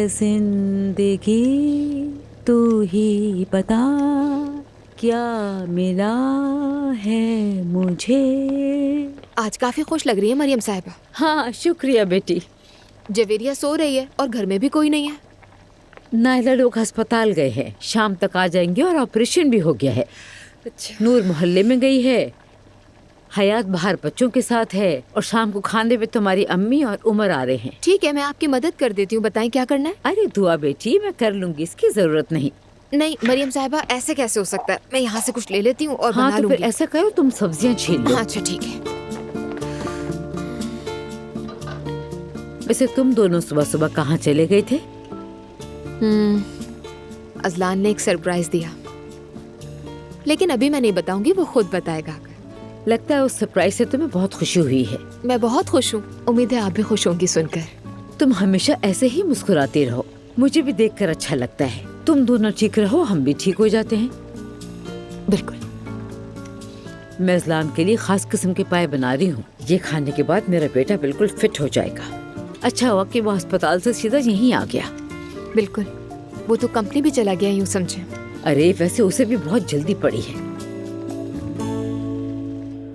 है जिंदगी तू ही बता, क्या मिला है मुझे। आज काफी खुश लग रही है मरियम साहिबा। हाँ शुक्रिया बेटी। जवेरिया सो रही है और घर में भी कोई नहीं है। नायला लोग अस्पताल गए हैं, शाम तक आ जाएंगे और ऑपरेशन भी हो गया है। अच्छा। नूर मोहल्ले में गई है, हयात बाहर बच्चों के साथ है और शाम को खाने पे तुम्हारी अम्मी और उमर आ रहे हैं। ठीक है, मैं आपकी मदद कर देती हूँ, बताएं क्या करना है। अरे दुआ बेटी, मैं कर लूंगी, इसकी जरूरत नहीं। नहीं मरियम साहिबा, ऐसे कैसे हो सकता है। मैं यहाँ से कुछ ले लेती हूँ और हाँ बना तो फिर लूंगी। ऐसा करो, तुम सब्जियां छील लो। हाँ, अच्छा ठीक है। वैसे तुम दोनों सुबह सुबह कहाँ चले गए थे? अजलान ने एक सरप्राइज दिया, लेकिन अभी मैं नहीं बताऊंगी, वो खुद बताएगा। लगता है उस सरप्राइज से तुम्हें बहुत खुशी हुई है। मैं बहुत खुश हूँ, उम्मीद है आप भी खुश होंगी सुनकर। तुम हमेशा ऐसे ही मुस्कुराती रहो, मुझे भी देखकर अच्छा लगता है। तुम दोनों ठीक रहो, हम भी ठीक हो जाते हैं। बिल्कुल। मैं अजलान के लिए खास किस्म के पाए बना रही हूँ, ये खाने के बाद मेरा बेटा बिल्कुल फिट हो जाएगा। अच्छा हुआ कि वो अस्पताल से सीधा यहीं आ गया। बिल्कुल, वो तो कंपनी भी चला गया, यूँ समझे। अरे वैसे उसे भी बहुत जल्दी पड़ी है।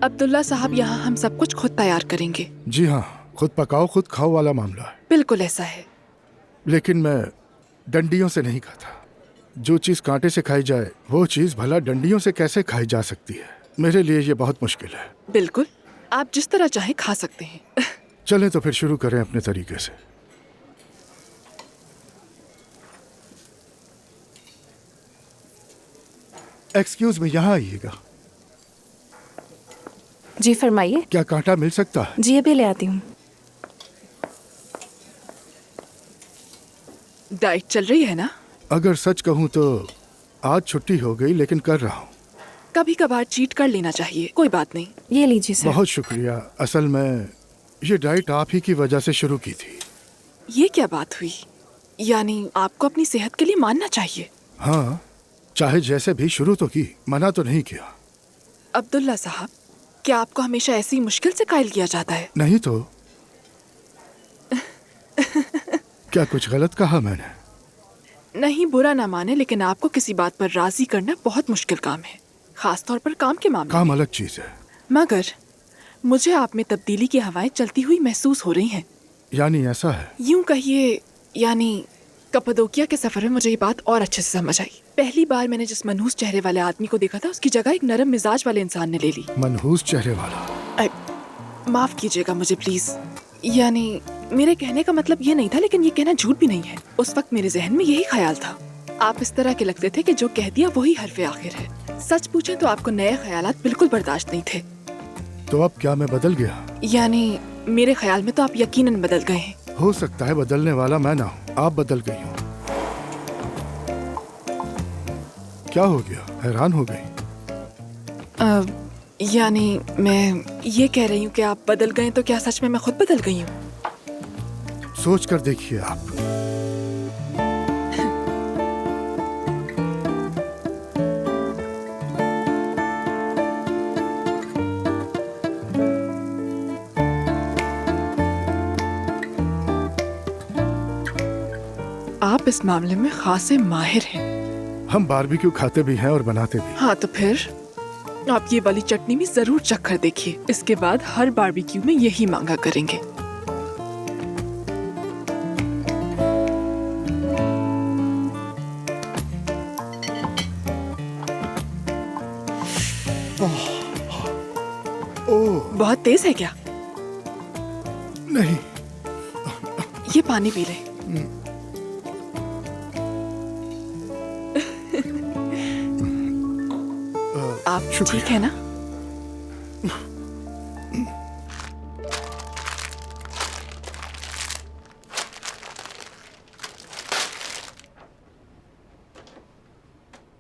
अब्दुल्ला साहब, यहाँ हम सब कुछ खुद तैयार करेंगे। जी हाँ, खुद पकाओ खुद खाओ वाला मामला है। बिल्कुल ऐसा है। लेकिन मैं डंडियों से नहीं खाता। जो चीज़ कांटे से खाई जाए वो चीज़ भला डंडियों से कैसे खाई जा सकती है? मेरे लिए ये बहुत मुश्किल है। बिल्कुल, आप जिस तरह चाहे खा सकते हैं। चलें तो फिर शुरू करें अपने तरीके से। एक्सक्यूज मी, यहाँ आइएगा। जी फरमाइए। क्या कांटा मिल सकता है? जी अभी ले आती हूँ। डाइट चल रही है ना? अगर सच कहूँ तो आज छुट्टी हो गई, लेकिन कर रहा हूँ। कभी कभार चीट कर लेना चाहिए, कोई बात नहीं। ये लीजिए सर। बहुत शुक्रिया। असल में ये डाइट आप ही की वजह से शुरू की थी। ये क्या बात हुई? यानी आपको अपनी सेहत के लिए मानना चाहिए। हाँ, चाहे जैसे भी शुरू तो की, मना तो नहीं किया। अब्दुल्ला साहब, क्या आपको हमेशा ऐसी मुश्किल से कायल किया जाता है? नहीं तो क्या कुछ गलत कहा मैंने? नहीं, बुरा ना माने, लेकिन आपको किसी बात पर राजी करना बहुत मुश्किल काम है, खास तौर पर काम के मामले काम में। अलग चीज है। मगर मुझे आप में तब्दीली की हवाएं चलती हुई महसूस हो रही हैं। यानी ऐसा है? यूं कहिए, यानी कप्पादोकिया के सफर में मुझे ये बात और अच्छे से समझ आई। पहली बार मैंने जिस मनहूस चेहरे वाले आदमी को देखा था, उसकी जगह एक नरम मिजाज वाले इंसान ने ले ली। मनहूस चेहरे वाला? माफ कीजिएगा मुझे प्लीज। यानी मेरे कहने का मतलब ये नहीं था, लेकिन ये कहना झूठ भी नहीं है। उस वक्त मेरे जहन में यही ख्याल था। आप इस तरह के लगते थे कि जो कह दिया वही हरफे आखिर है। सच पूछे तो आपको नए ख्यालात बिल्कुल बर्दाश्त नहीं थे। तो अब क्या मैं बदल गया? यानी मेरे ख्याल में तो आप यकीनन बदल गए हैं। हो सकता है बदलने वाला मैं ना हूँ, आप बदल गई हो। क्या हो गया? हैरान हो गई? यानी मैं ये कह रही हूँ कि आप बदल गए, तो क्या सच में मैं खुद बदल गई हूँ? सोच कर देखिए आप। आप इस मामले में खासे माहिर हैं। हम बारबेक्यू खाते भी हैं और बनाते भी। हाँ तो फिर आप ये वाली चटनी भी जरूर चख कर देखिए। इसके बाद हर बारबेक्यू में यही मांगा करेंगे। ओह बहुत तेज है क्या? नहीं, ये पानी पी ले। आप शुक्रिया। ठीक है ना?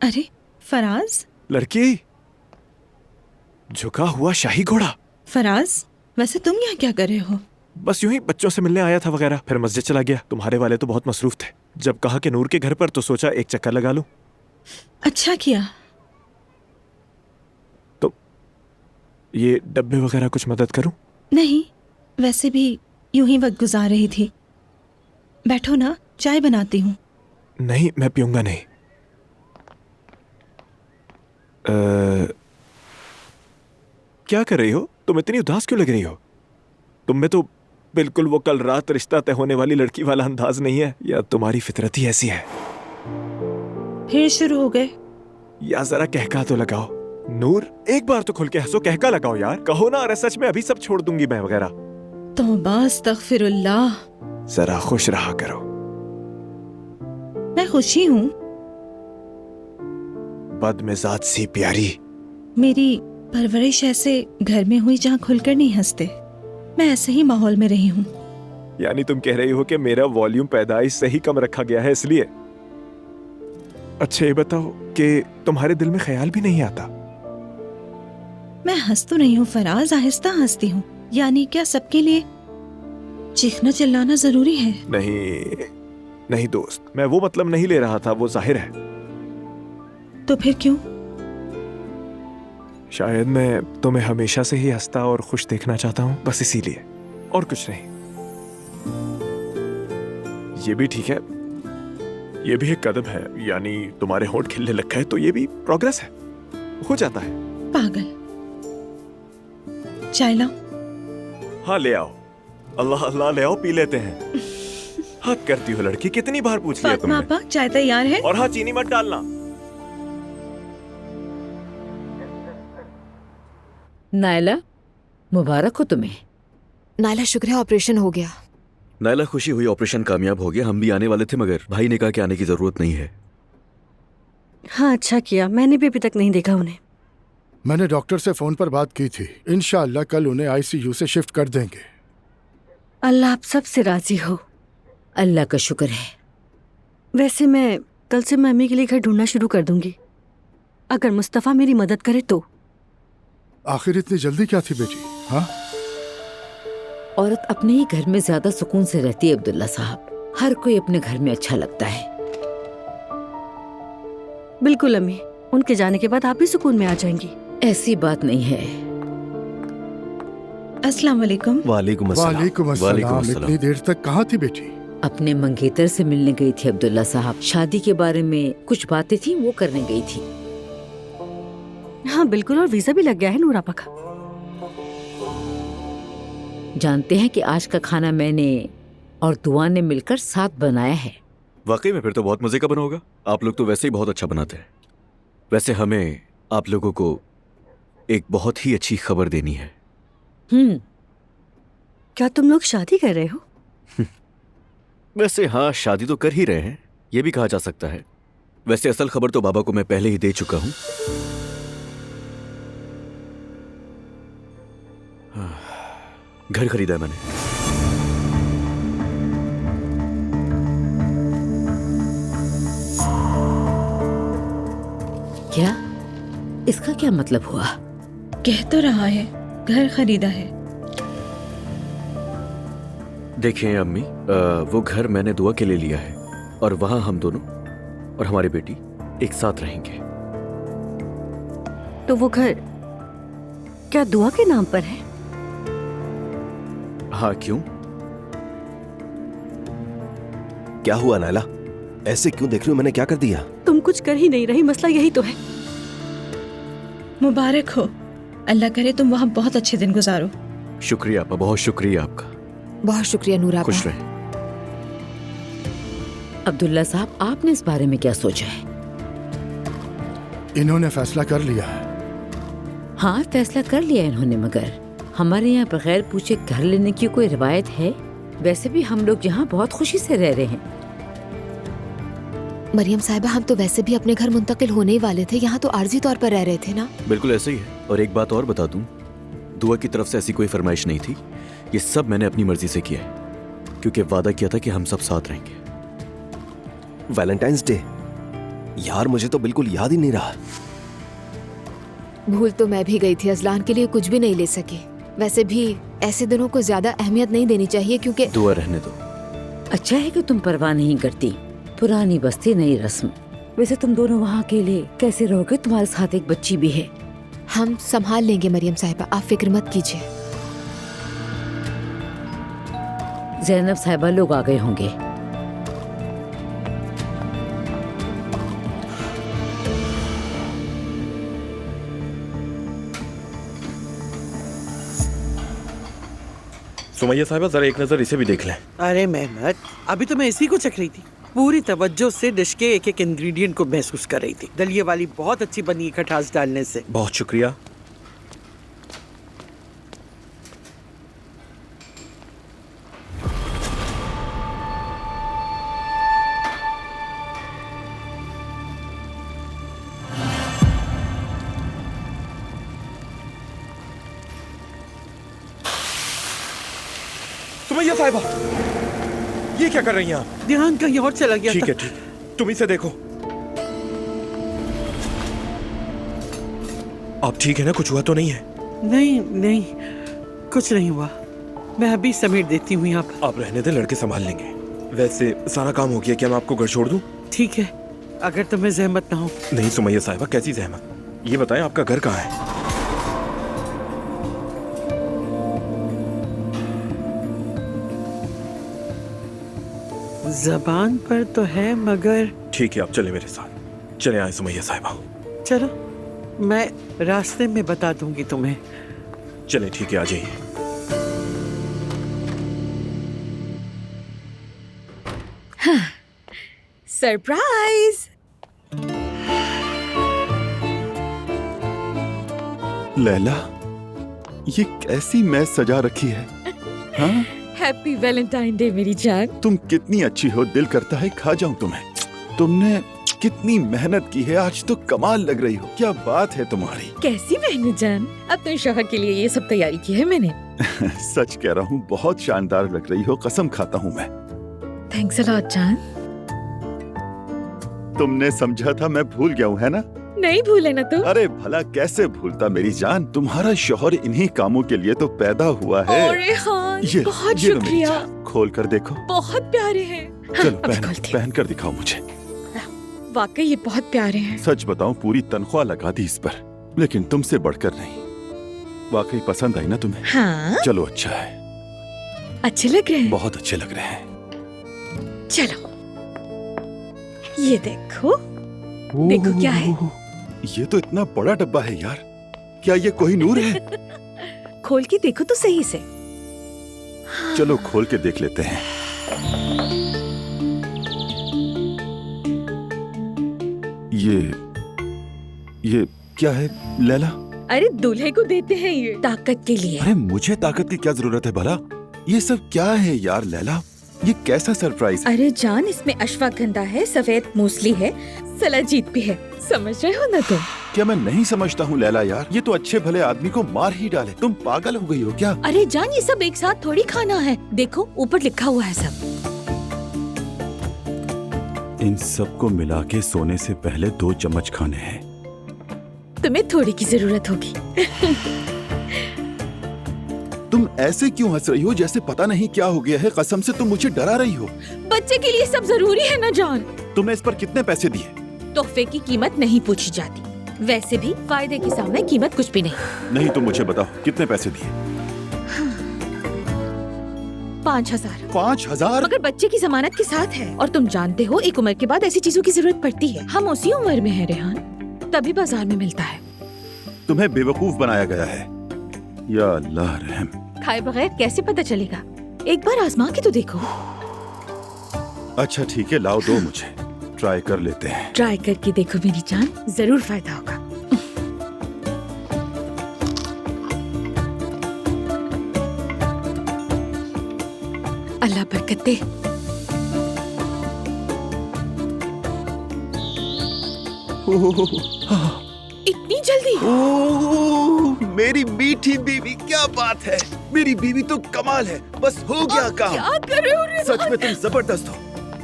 अरे फराज, लड़की, झुका हुआ शाही घोड़ा। फराज वैसे तुम यहाँ क्या कर रहे हो? बस यूं ही बच्चों से मिलने आया था वगैरह, फिर मस्जिद चला गया। तुम्हारे वाले तो बहुत मसरूफ थे। जब कहा कि नूर के घर पर, तो सोचा एक चक्कर लगा लूं। अच्छा किया। तो ये डब्बे वगैरह कुछ मदद करूं? नहीं, वैसे भी यूं ही वक्त गुजार रही थी। बैठो ना, चाय बनाती हूँ। नहीं, मैं पीऊंगा नहीं। क्या कर रही हो? तुम इतनी उदास क्यों लग रही हो? तुम में तो बिल्कुल वो कल रात रिश्ता तय होने वाली लड़की वाला अंदाज नहीं है, या तुम्हारी फितरत ही ऐसी है? फिर शुरू हो गए। या जरा कहका तो लगाओ। नूर, एक बार तो खुल के हंसो, कहका लगाओ यार। कहो ना, अरे सच में अभी सब छोड़ दूंगी मैं वगैरह। तौबा अस्तगफिरुल्लाह। जरा खुश रहा करो। मैं खुशी हूँ। बदमिजाज सी प्यारी। मेरी परवरिश ऐसे घर में हुई जहाँ खुलकर नहीं हंसते। मैं ऐसे ही माहौल में रही हूँ। यानी तुम कह रही हो कि मेरा वॉल्यूम पैदाइश से ही कम रखा गया है इसलिए? अच्छा ये बताओ कि तुम्हारे दिल में ख्याल भी नहीं आता? मैं हंस तो नहीं हूँ फराज, आहिस्ता हंसती हूँ। यानी क्या सबके लिए चीखना चिल्लाना जरूरी है? नहीं नहीं दोस्त, मैं वो मतलब नहीं ले रहा था, वो जाहिर है। तो फिर क्यों? शायद मैं तुम्हें हमेशा से ही हंसता और खुश देखना चाहता हूँ, बस इसीलिए, और कुछ नहीं। ये भी ठीक है, ये भी एक कदम है। यानी तुम्हारे होंठ खिलने लग गए तो ये भी प्रोग्रेस है, हो जाता है। पागल। चाय लाओ? हाँ ले आओ। अल्लाह अल्लाह ले आओ, पी लेते हैं। हद करती हो लड़की, कितनी बार पूछ लिया फातिमा तुमने? आपा, चाय तैयार है? और हाँ, चीनी मत डालना। नायला, मुबारक हो तुम्हें। नायला, शुक्र है ऑपरेशन हो गया। नायला, खुशी हुई ऑपरेशन कामयाब हो गया। हम भी आने वाले थे मगर भाई ने कहा कि आने की जरूरत नहीं है। हाँ अच्छा किया, मैंने भी अभी तक नहीं देखा उन्हें। मैंने डॉक्टर से फोन पर बात की थी। इंशाअल्लाह कल उन्हें आईसीयू से शिफ्ट कर देंगे। अल्लाह आप सबसे राजी हो। अल्लाह का शुक्र है। वैसे मैं कल से मम्मी के लिए घर ढूंढना शुरू कर दूंगी, अगर मुस्तफ़ा मेरी मदद करे तो। आखिर इतनी जल्दी क्या थी बेटी? हाँ, औरत अपने ही घर में ज्यादा सुकून से रहती है अब्दुल्ला साहब। हर कोई अपने घर में अच्छा लगता है। बिल्कुल अम्मी, उनके जाने के बाद आप भी सुकून में आ जाएंगी। ऐसी बात नहीं है। अस्सलाम वालेकुम। वालेकुम अस्सलाम। वालेकुम अस्सलाम। इतनी देर तक कहाँ थी बेटी? अपने मंगेतर से मिलने गई थी अब्दुल्ला साहब। शादी के बारे में कुछ बातें थी, वो करने गई थी। हाँ बिल्कुल, और वीजा भी लग गया है नूर आपा का। जानते हैं कि आज का खाना मैंने और दुआ ने मिलकर साथ बनाया है। वाकई में फिर तो बहुत मजे का बना होगा। आप लोग तो वैसे ही बहुत अच्छा बनाते हैं। वैसे हमें आप लोगों को एक बहुत ही अच्छी खबर देनी है। क्या तुम लोग शादी कर रहे हो? वैसे हाँ, शादी तो कर ही रहे हैं, ये भी कहा जा सकता है। वैसे असल खबर तो बाबा को मैं पहले ही दे चुका हूं। घर खरीदा है मैंने। क्या? इसका क्या मतलब हुआ? कह तो रहा है घर खरीदा है। देखिए अम्मी, वो घर मैंने दुआ के लिए लिया है और वहां हम दोनों और हमारी बेटी एक साथ रहेंगे। तो वो घर क्या दुआ के नाम पर है? हाँ, क्यों? क्या हुआ नायला? ऐसे क्यों देख रही हो? मैंने क्या कर दिया? तुम कुछ कर ही नहीं रही, मसला यही तो है। मुबारक हो, अल्लाह करे तुम वहाँ बहुत अच्छे दिन गुजारो। शुक्रिया आपा, बहुत शुक्रिया आपका। बहुत शुक्रिया नूर आपा। खुश रहे। अब्दुल्ला साहब, आपने इस बारे में क्या सोचा है? इन्होंने फैसला कर लिया है। हाँ, फैसला कर लिया इन्होंने, मगर हमारे यहाँ बगैर पूछे घर लेने की कोई रिवायत है? वैसे भी हम लोग यहाँ बहुत खुशी से रह रहे हैं। मरियम साहिबा, हम तो वैसे भी अपने घर मुंतकिल होने ही वाले थे, यहाँ तो आर्जी तौर पर रह रहे थे ना। बिल्कुल ऐसे ही है। और एक बात और बता दूं, दुआ की तरफ से ऐसी कोई फरमाइश नहीं थी। ये सब मैंने अपनी मर्जी से किया है, क्योंकि वादा किया था कि हम सब साथ रहेंगे। Valentine's day? यार मुझे तो बिल्कुल याद ही नहीं रहा। भूल तो मैं भी गई थी, अजलान के लिए कुछ भी नहीं ले सकी। वैसे भी ऐसे दिनों को ज्यादा अहमियत नहीं देनी चाहिए, क्योंकि दुआ रहने दो। अच्छा है कि तुम परवाह नहीं करती। पुरानी बस्ती नई रस्म। वैसे तुम दोनों वहाँ अकेले कैसे रहोगे? तुम्हारे साथ एक बच्ची भी है। हम संभाल लेंगे मरियम साहिबा, आप फिक्र मत कीजिए। जैनब साहिबा लोग आ गए होंगे। सुमैया साहिबा जरा एक नजर इसे भी देख लें। अरे मेहनत, अभी तो मैं इसी को चख रही थी। पूरी तवज्जो से डिश के एक एक इंग्रेडिएंट को महसूस कर रही थी। दलिये वाली बहुत अच्छी बनी है खटास डालने से। बहुत शुक्रिया। सुमैया साहिबा, ये क्या कर रही हैं आप? ध्यान कहीं और चला गया ठीक था। है ठीक, तुम इसे देखो। आप ठीक है ना? कुछ हुआ तो नहीं है? नहीं नहीं, कुछ नहीं हुआ। मैं अभी समेट देती हूँ यहाँ पर। आप रहने दें, लड़के संभाल लेंगे। वैसे सारा काम हो गया, क्या मैं आपको घर छोड़ दूं? ठीक है, अगर तुम्हें जहमत ना हो। नहीं सुमैया साहिबा, कैसी जहमत? ये बताएं आपका घर कहाँ है? जबान पर तो है मगर। ठीक है, आप चले मेरे साथ। चले आए सुमैया साहिबा। चलो, मैं रास्ते में बता दूंगी तुम्हें। चले ठीक है, आ जाइए। सरप्राइज। लैला, ये कैसी मेज सजा रखी है? हाँ? हैप्पी वैलेंटाइन डे मेरी जान। तुम कितनी अच्छी हो, दिल करता है खा जाऊं तुम्हें। तुमने कितनी मेहनत की है, आज तो कमाल लग रही हो। क्या बात है तुम्हारी। कैसी मेहनत जान, अब तो शौहर के लिए ये सब तैयारी की है मैंने। सच कह रहा हूँ, बहुत शानदार लग रही हो, कसम खाता हूँ मैं। थैंक्स अ लॉट जान। तुमने समझा था मैं भूल गया हूँ, है ना? नहीं भूले ना तुम। अरे भला कैसे भूलता मेरी जान, तुम्हारा शौहर इन्हीं कामों के लिए तो पैदा हुआ है। अरे हाँ, ये बहुत ये लो मेरी शुक्रिया। जान, खोल कर देखो। बहुत प्यारे हैं। चलो अभी पहन खोलती पहन कर दिखाओ मुझे। वाकई ये बहुत प्यारे हैं। सच बताऊं, पूरी तनख्वाह लगा दी इस पर, लेकिन तुमसे बढ़कर नहीं। वाकई पसंद आई ना तुम्हें? हाँ, चलो अच्छा है, अच्छे लग रहे हैं। बहुत अच्छे लग रहे हैं। चलो ये देखो। देखो क्या है। ये तो इतना बड़ा डब्बा है यार, क्या ये कोही नूर है? खोल के देखो तो सही से। चलो खोल के देख लेते हैं। ये क्या है लैला? अरे दूल्हे को देते हैं ये ताकत के लिए। अरे मुझे ताकत की क्या जरूरत है भला? ये सब क्या है यार लैला? ये कैसा सरप्राइज है? अरे जान, इसमें अश्वगंधा है, सफेद मूसली है, सलाजीत भी है। समझ रहे हो ना तुम? क्या मैं नहीं समझता हूँ लैला यार, ये तो अच्छे भले आदमी को मार ही डाले। तुम पागल हो गई हो क्या? अरे जान, ये सब एक साथ थोड़ी खाना है। देखो ऊपर लिखा हुआ है सब। इन सबको मिला के सोने से पहले 2 चम्मच खाने हैं। तुम्हें थोड़ी की जरूरत होगी। तुम ऐसे क्यों हंस रही हो जैसे पता नहीं क्या हो गया है? कसम से तुम मुझे डरा रही हो। बच्चे के लिए सब जरूरी है ना जान। तुमने इस पर कितने पैसे दिए? तोहफे की कीमत नहीं पूछी जाती, वैसे भी फायदे के सामने कीमत कुछ भी नहीं। नहीं तो मुझे बताओ कितने पैसे दिए? 5,000। 5,000? मगर बच्चे की जमानत के साथ है, और तुम जानते हो एक उम्र के बाद ऐसी चीजों की जरूरत पड़ती है। हम उसी उम्र में हैं रेहान, तभी बाजार में मिलता है। तुम्हें बेवकूफ बनाया गया है। या अल्लाह रहम। खाए बगैर कैसे पता चलेगा? एक बार आजमा के तो देखो। अच्छा ठीक है, लाओ दो मुझे, ट्राई कर लेते हैं। ट्राई करके देखो मेरी जान, जरूर फायदा होगा। अल्लाह बरकत दे। इतनी जल्दी? ओह, मेरी मीठी बीवी, क्या बात है। मेरी बीवी तो कमाल है। बस हो गया काम। क्या कर रहे हो रेहान? सच में तुम जबरदस्त हो।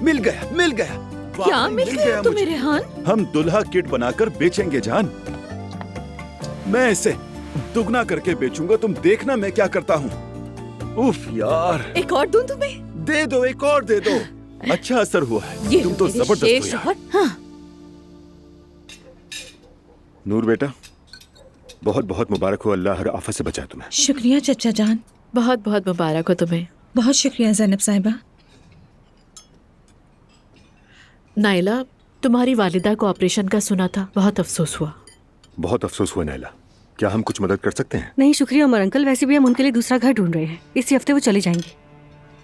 मिल गया मिल गया। क्या वाकई मिल गया तुम्हें मुझे। रेहान? हम दुल्हा किट बनाकर बेचेंगे जान। मैं इसे दुगना करके बेचूंगा, तुम देखना मैं क्या करता हूँ। उफ यार। एक और दूं तुम्हें? दे दो, एक और दे दो। अच्छा असर हुआ है। ये तुम तो तेरे जबरदस्त शेर हो यार। शौहर। हाँ। नूर बेटा, बहुत बहुत मुबारक हो, अल्लाह हर आफत से बचाए तुम्हें। शुक्रिया चचा जान। बहुत बहुत मुबारक हो तुम्हें। बहुत शुक्रिया ज़ैनब साहिबा। नाइला, तुम्हारी वालिदा को ऑपरेशन का सुना था, बहुत अफसोस हुआ। बहुत अफसोस हुआ नैला, क्या हम कुछ मदद कर सकते हैं? नहीं शुक्रिया उमर अंकल, वैसे भी हम उनके लिए दूसरा घर ढूंढ रहे हैं। इसी हफ्ते वो चली जाएंगी।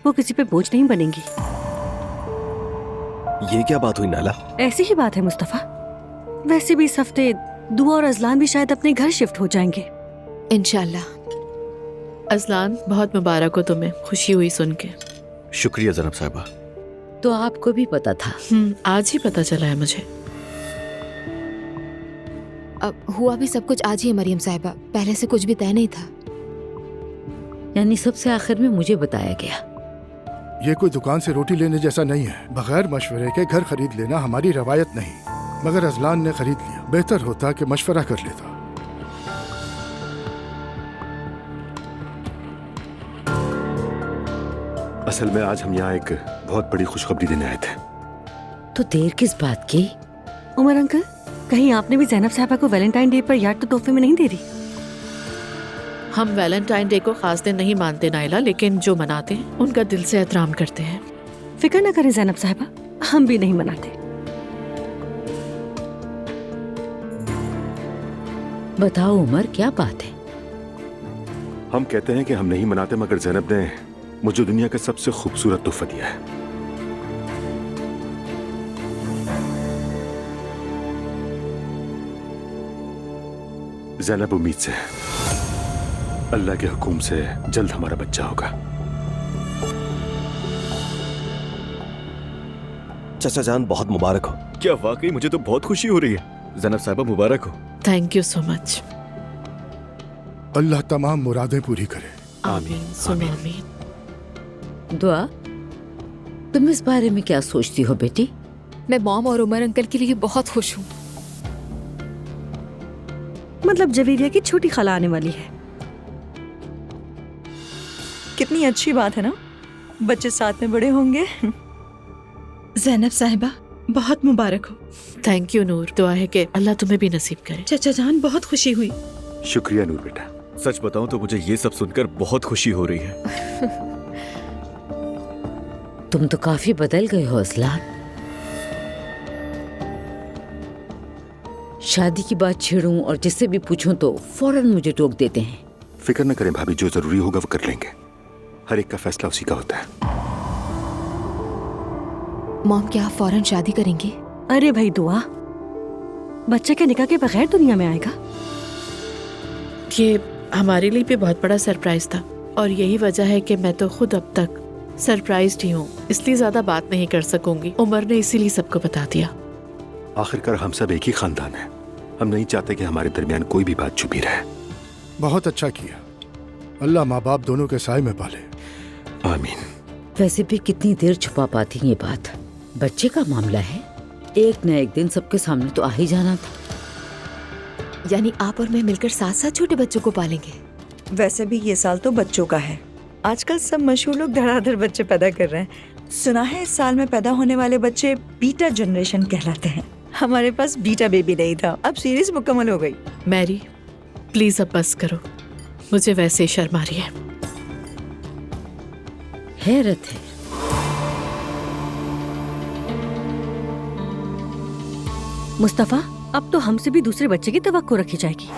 वो किसी पे बोझ नहीं बनेंगी। ये क्या बात हुई नाला? ऐसी ही बात है मुस्तफा। वैसे भी इस हफ्ते दुआ और अजलान भी शायद अपने घर शिफ्ट हो जाएंगे इंशाल्लाह। अजलान, बहुत मुबारक हो तुम्हें, खुशी हुई सुन के। शुक्रिया जनाब साहिबा। तो आपको भी पता था? आज ही पता चला है मुझे। अब हुआ भी सब कुछ आज ही है मरियम साहिबा, पहले से कुछ भी तय नहीं था। यानी सबसे आखिर में मुझे बताया गया। ये कोई दुकान से रोटी लेने जैसा नहीं है। बगैर मशवरे के घर खरीद लेना हमारी रवायत नहीं, मगर अजलान ने खरीद लिया। बेहतर होता कि मशवरा कर लेता। असल में आज हम यहाँ एक बहुत बड़ी खुशखबरी देने आए थे। तो देर किस बात की? उमर अंकल, कहीं आपने भी ज़ैनब साहिबा को वैलेंटाइन डे पर याद तो तोहफे में नहीं दे दी? हम वैलेंटाइन डे को खास दिन नहीं मानते नाइला, लेकिन जो मनाते हैं उनका दिल से एहतराम करते हैं। फिक्र न करें ज़ैनब साहिबा, हम भी नहीं मनाते। बताओ उमर, क्या बात है? हम कहते हैं कि हम नहीं मनाते, मगर ज़ैनब ने मुझे दुनिया का सबसे खूबसूरत तोहफा दिया है। ज़ैनब उम्मीद से है, अल्लाह के हुक्म से जल्द हमारा बच्चा होगा। चाचा जान, बहुत मुबारक हो। क्या वाकई? मुझे तो बहुत खुशी हो रही है। जनाब साहिबा मुबारक हो। Thank you so much. अल्लाह तमाम मुरादें पूरी करे। आमीन सुम आमीन। दुआ, तुम इस बारे में क्या सोचती हो बेटी? मैं मॉम और उमर अंकल के लिए बहुत खुश हूँ। मतलब जवेरिया की छोटी खाला आने वाली है। कितनी अच्छी बात है ना, बच्चे साथ में बड़े होंगे। ज़ैनब साहिबा, बहुत मुबारक हो। थैंक यू नूर, दुआ है कि अल्लाह तुम्हें भी नसीब करे। चाचा जान, बहुत खुशी हुई। शुक्रिया नूर बेटा। सच बताऊं तो मुझे ये सब सुनकर बहुत खुशी हो रही है। तुम तो काफी बदल गए हो अजलान। शादी की बात छेड़ूं और जिससे भी पूछूं तो फौरन मुझे टोक देते हैं। फिक्र न करें भाभी, जो जरूरी होगा वो कर लेंगे। हर एक का फैसला उसी का होता है। मॉम, क्या आप फौरन शादी करेंगे? अरे भाई दुआ, बच्चे के निकाह के बगैर दुनिया में आएगा? ये हमारे लिए भी बहुत बड़ा सरप्राइज था और यही वजह है कि मैं तो खुद अब तक सरप्राइज्ड ही हूँ, इसलिए ज्यादा बात नहीं कर सकूंगी। उमर ने इसीलिए सबको बता दिया। आखिरकार हम सब एक ही खानदान है। हम नहीं चाहते कि हमारे दरमियान कोई भी बात छुपी रहे। बहुत अच्छा किया। अल्लाह माँ बाप दोनों के साए में पाले। आमीन। वैसे भी कितनी देर छुपा पाती ये बात? बच्चे का मामला है, एक न एक दिन सबके सामने तो आ ही जाना था। यानी आप और मैं मिलकर साथ साथ छोटे बच्चों को पालेंगे? वैसे भी ये साल तो बच्चों का है। आजकल सब मशहूर लोग धड़ाधड़ बच्चे पैदा कर रहे हैं। सुना है इस साल में पैदा होने वाले बच्चे बीटा जनरेशन कहलाते हैं। हमारे पास बीटा बेबी नहीं था, अब सीरीज मुकम्मल हो गई। मैरी, प्लीज अब बस करो, मुझे वैसे ही शर्म आ रही है। हैरत है। मुस्तफा, अब तो हमसे भी दूसरे बच्चे की तवक्को रखी जाएगी।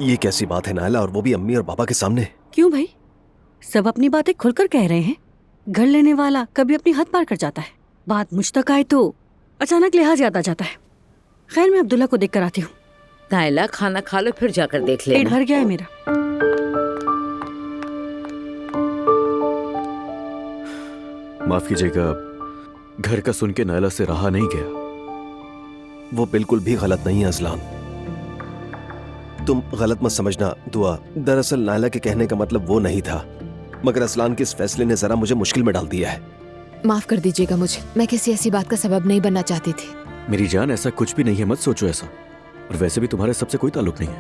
ये कैसी बात है नायला, और वो भी अम्मी और पापा के सामने? क्यों भाई, सब अपनी बातें खुलकर कह रहे हैं। घर लेने वाला कभी अपनी हद पार कर जाता है। बात मुझ तक आए तो अचानक लिहाज याद आ जाता है। खैर, मैं अब्दुल्ला को देख कर आती हूँ। नायला, खाना खा लो फिर जाकर देख लेना। पेट भर गया है मेरा। माफ कीजिएगा, घर का सुन के नायला से रहा नहीं गया। वो बिल्कुल भी गलत नहीं है अजलान, तुम गलत मत समझना दुआ। दरअसल नायला के कहने का मतलब वो नहीं था, मगर असलान के इस फैसले ने जरा मुझे मुश्किल में डाल दिया है। माफ कर दीजिएगा मुझे, मैं किसी ऐसी बात का सबब नहीं बनना चाहती थी। मेरी जान, ऐसा कुछ भी नहीं है, मत सोचो ऐसा। और वैसे भी तुम्हारे सबसे कोई ताल्लुक नहीं है।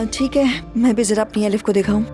ठीक है, मैं भी जरा अपनी अलिफ को दिखाऊं।